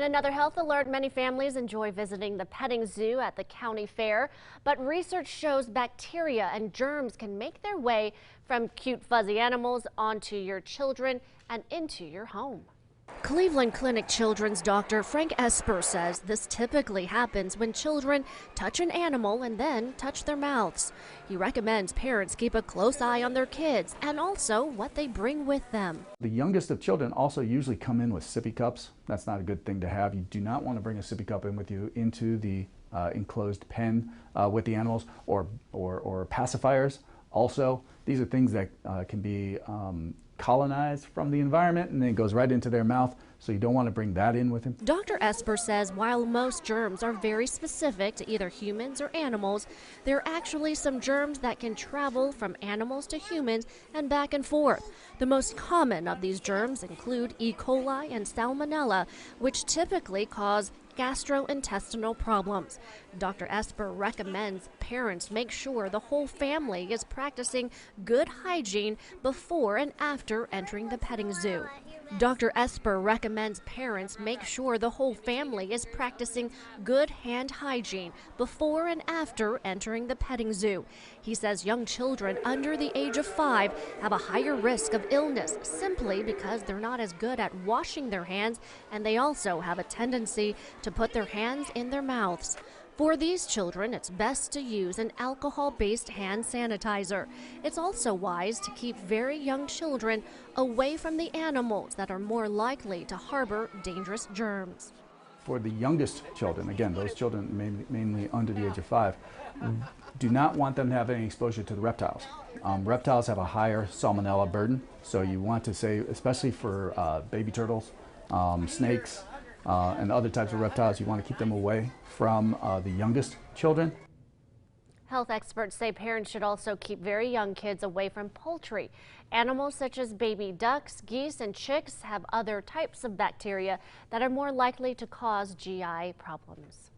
In another health alert, many families enjoy visiting the petting zoo at the county fair, but research shows bacteria and germs can make their way from cute fuzzy animals onto your children and into your home. Cleveland Clinic children's doctor Frank Esper says this typically happens when children touch an animal and then touch their mouths. He recommends parents keep a close eye on their kids and also what they bring with them. The youngest of children also usually come in with sippy cups. That's not a good thing to have. You do not want to bring a sippy cup in with you into the enclosed pen with the animals, or pacifiers. Also, these are things that can be colonized from the environment and then it goes right into their mouth, so you don't want to bring that in with him. Dr. Esper says while most germs are very specific to either humans or animals, there are actually some germs that can travel from animals to humans and back and forth. The most common of these germs include E. coli and Salmonella, which typically cause gastrointestinal problems. Dr. Esper recommends parents make sure the whole family is practicing good hygiene before and after entering the petting zoo. Dr. Esper recommends parents make sure the whole family is practicing good hand hygiene before and after entering the petting zoo. He says young children under the age of 5 have a higher risk of illness simply because they're not as good at washing their hands, and they also have a tendency to put their hands in their mouths. For these children, it's best to use an alcohol-based hand sanitizer. It's also wise to keep very young children away from the animals that are more likely to harbor dangerous germs. For the youngest children, again, those children mainly under the age of 5, do not want them to have any exposure to the reptiles. Reptiles have a higher salmonella burden, so you want to say, especially for baby turtles, snakes, and other types of reptiles, you want to keep them away from the youngest children. Health experts say parents should also keep very young kids away from poultry. Animals such as baby ducks, geese, and chicks have other types of bacteria that are more likely to cause GI problems.